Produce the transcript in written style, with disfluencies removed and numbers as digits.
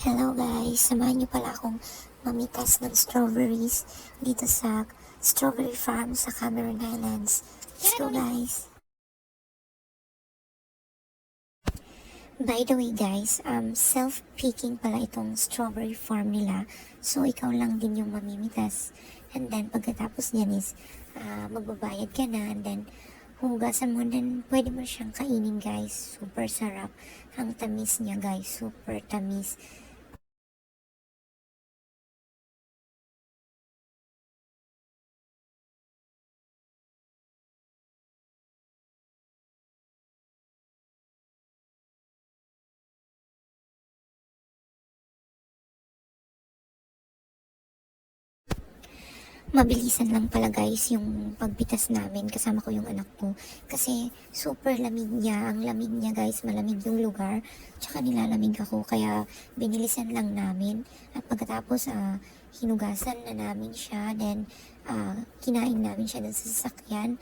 Hello guys, samahan niyo pala akong mamitas ng strawberries dito sa strawberry farm sa Cameron Highlands. Let's go guys! By the way guys, self-picking pala itong strawberry farm nila. So ikaw lang din yung mamimitas. And then pagkatapos niyan is magbabayad ka na, and then hugasan mo, and then pwede mo siyang kainin guys. Super sarap. Ang tamis niya guys, super tamis. Mabilisan lang pala guys yung pagpitas namin, kasama ko yung anak ko. Kasi super lamig niya, ang lamig niya guys, malamig yung lugar. Tsaka nilalamig ako, kaya binilisan lang namin. At pagkatapos hinugasan na namin siya, then kinain namin siya dun sa sasakyan.